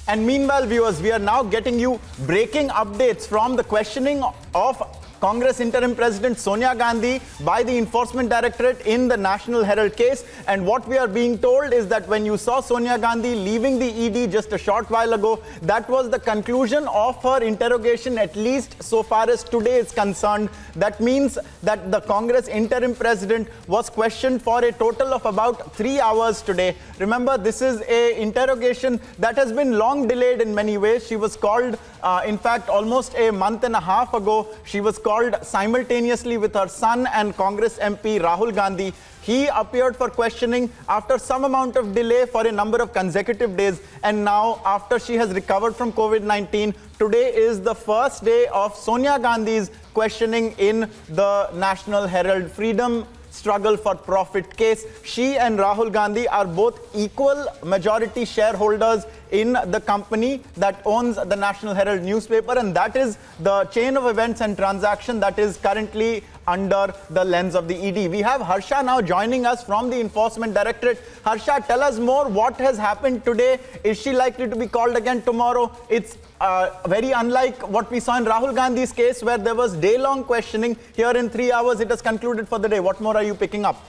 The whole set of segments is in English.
And meanwhile, viewers, we are now getting you breaking updates from the questioning of Congress Interim President Sonia Gandhi by the Enforcement Directorate in the National Herald case. And what we are being told is that when you saw Sonia Gandhi leaving the ED just a short while ago, that was the conclusion of her interrogation, at least so far as today is concerned. That means that the Congress Interim President was questioned for a total of about 3 hours today. Remember, this is an interrogation that has been long delayed in many ways. She was called, in fact, almost a month and a half ago. She was called simultaneously with her son and Congress MP Rahul Gandhi. He appeared for questioning after some amount of delay for a number of consecutive days. And now, after she has recovered from COVID-19, today is the first day of Sonia Gandhi's questioning in the National Herald Freedom Struggle for Profit case. She and Rahul Gandhi are both equal majority shareholders in the company that owns the National Herald newspaper, and that is the chain of events and transaction that is currently under the lens of the ED. We have Harsha now joining us from the Enforcement Directorate. Harsha, tell us more. What has happened today? Is she likely to be called again tomorrow? It's very unlike what we saw in Rahul Gandhi's case, where there was day-long questioning. Here in 3 hours, it has concluded for the day. What more are you picking up?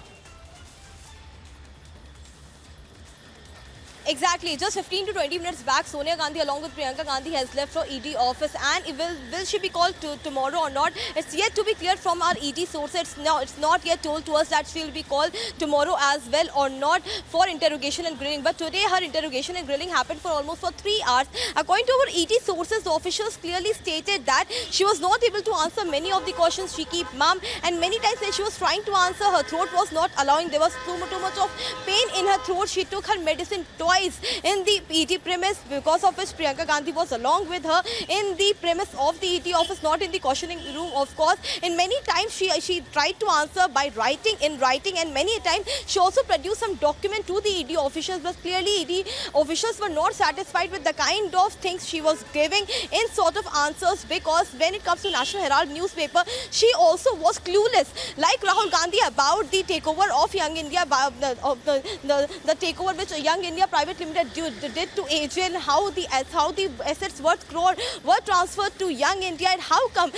Exactly. Just 15 to 20 minutes back, Sonia Gandhi along with Priyanka Gandhi has left for ED office, and will she be called tomorrow or not? It's yet to be clear from our ED sources. It's not yet told to us that she will be called tomorrow as well or not for interrogation and grilling. But today her interrogation and grilling happened for almost 3 hours. According to our ED sources, the officials clearly stated that she was not able to answer many of the questions. She kept mum, and many times when she was trying to answer, her throat was not allowing. There was too much of pain in her throat. She took her medicine twice in the ED premise, because of which Priyanka Gandhi was along with her in the premise of the ED office, not in the questioning room, of course. In many times she tried to answer by writing, and many times she also produced some document to the ED officials, but clearly ED officials were not satisfied with the kind of things she was giving in sort of answers, because when it comes to National Herald newspaper, she also was clueless, like Rahul Gandhi, about the takeover of Young India, the takeover which Young India Private Limited did to AGL, how the assets worth crore were transferred to Young India, and how come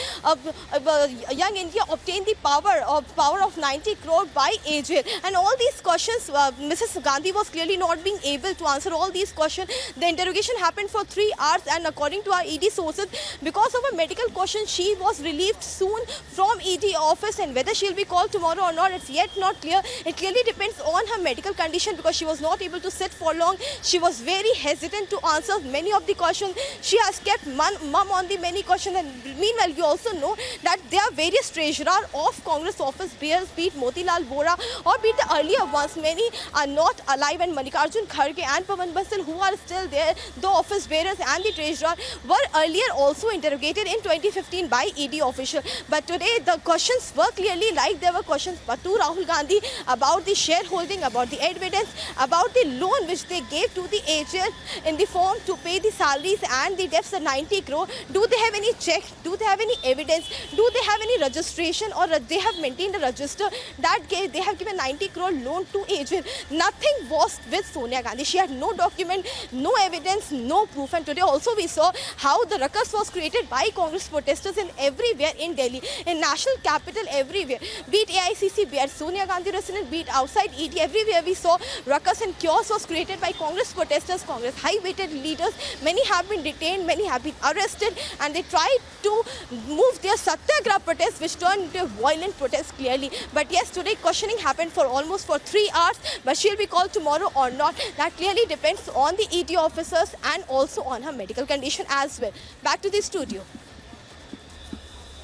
Young India obtained the power of 90 crore by AGL. And all these questions, Mrs. Gandhi was clearly not being able to answer all these questions. The interrogation happened for 3 hours, and according to our ED sources, because of a medical question, she was relieved soon from ED office, and whether she'll be called tomorrow or not, it's yet not clear. It clearly depends on her medical condition, because she was not able to sit for long. She was very hesitant to answer many of the questions. She has kept mum on the many questions. And meanwhile, you also know that there are various treasurers of Congress office bearers, be it Motilal Vora or be it the earlier ones. Many are not alive, and Mallikarjun Kharge and Pawan Bansal, who are still there, the office bearers and the treasurer, were earlier also interrogated in 2015 by ED official. But today the questions were clearly like there were questions to Rahul Gandhi about the shareholding, about the evidence, about the loan which they gave to the AGL in the form to pay the salaries and the debts of 90 crore. Do they have any check? Do they have any evidence? Do they have any registration, or they have maintained a register that they have given 90 crore loan to AGL? Nothing was with Sonia Gandhi. She had no document, no evidence, no proof. And today also we saw how the ruckus was created by Congress protesters in everywhere in Delhi, in national capital, everywhere. Be it AICC, be it Sonia Gandhi resident, be it outside ED, everywhere we saw ruckus and chaos was created by Congress protesters, Congress high-weighted leaders. Many have been detained, many have been arrested, and they tried to move their satyagraha protest, which turned into a violent protest clearly. But yes, today questioning happened for almost 3 hours, but she'll be called tomorrow or not. That clearly depends on the ED officers and also on her medical condition as well. Back to the studio.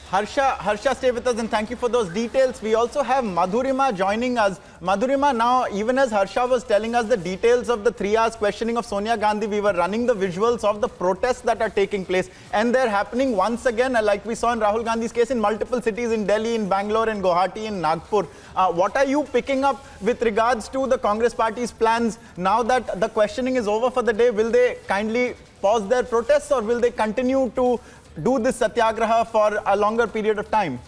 Harsha, stay with us, and thank you for those details. We also have Madhurima joining us. Madhurima, now, even as Harsha was telling us the details of the 3 hours questioning of Sonia Gandhi, we were running the visuals of the protests that are taking place. And they're happening once again, like we saw in Rahul Gandhi's case, in multiple cities, in Delhi, in Bangalore, in Guwahati, in Nagpur. What are you picking up with regards to the Congress party's plans now that the questioning is over for the day? Will they kindly pause their protests, or will they continue to do this satyagraha for a longer period of time?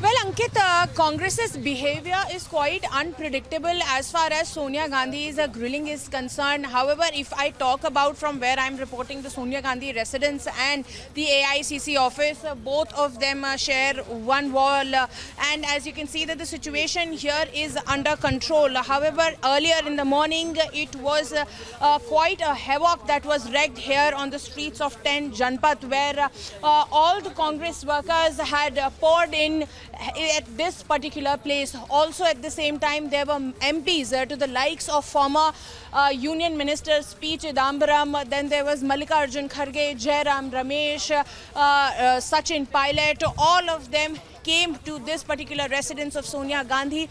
Well, Ankit, Congress's behavior is quite unpredictable as far as Sonia Gandhi's grilling is concerned. However, if I talk about from where I'm reporting, the Sonia Gandhi residence and the AICC office, both of them share one wall. And as you can see that the situation here is under control. However, earlier in the morning, it was quite a havoc that was wreaked here on the streets of 10 Janpat, where all the Congress workers had poured in at this particular place. Also at the same time, there were MPs to the likes of former Union Minister P. Chidambaram, then there was Mallikarjun Kharge, Jairam Ramesh, Sachin Pilot, all of them came to this particular residence of Sonia Gandhi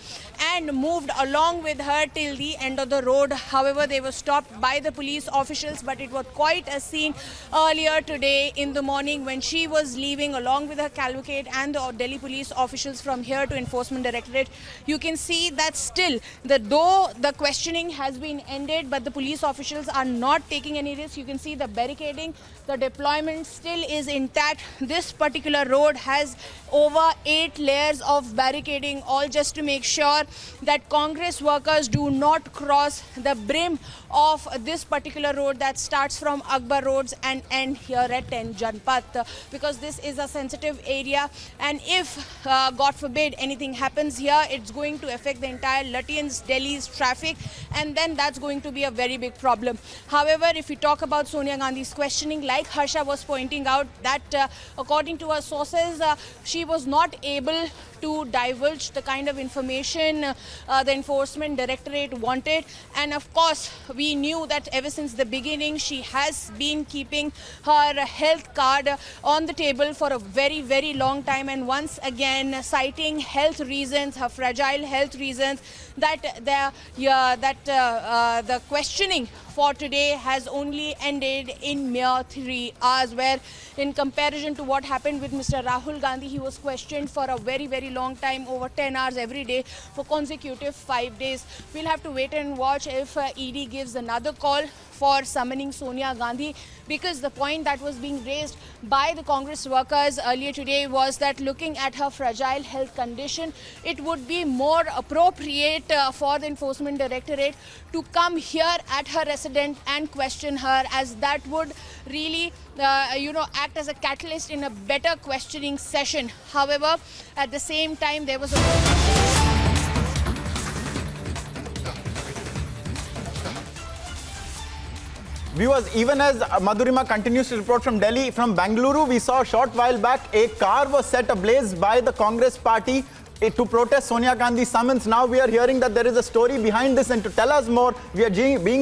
and moved along with her till the end of the road. However, they were stopped by the police officials, but it was quite a scene earlier today in the morning when she was leaving along with her cavalcade and the Delhi police officials from here to Enforcement Directorate. You can see that still, though the questioning has been ended, but the police officials are not taking any risk. You can see the barricading, the deployment still is intact. This particular road has over 8 layers of barricading, all just to make sure that Congress workers do not cross the brim of this particular road that starts from Akbar Roads and end here at 10 Janpat, because this is a sensitive area, and if God forbid anything happens here, it's going to affect the entire Lutyens Delhi's traffic, and then that's going to be a very big problem. However, if we talk about Sonia Gandhi's questioning, like Harsha was pointing out, that according to her sources, she was not able to divulge the kind of information the Enforcement Directorate wanted. And of course, we knew that ever since the beginning, she has been keeping her health card on the table for a very, very long time. And once again, citing health reasons, her fragile health reasons, that the questioning for today has only ended in mere 3 hours, where in comparison to what happened with Mr. Rahul Gandhi, he was questioned for a very, very long time, over 10 hours every day for consecutive 5 days. We'll have to wait and watch if ED gives another call for summoning Sonia Gandhi, because the point that was being raised by the Congress workers earlier today was that looking at her fragile health condition, it would be more appropriate for the Enforcement Directorate to come here at her residence and question her, as that would really act as a catalyst in a better questioning session. However, at the same time, there was a Viewers, even as Madhurima continues to report from Delhi, from Bangalore, we saw a short while back a car was set ablaze by the Congress party to protest Sonia Gandhi's summons. Now we are hearing that there is a story behind this, and to tell us more, we are being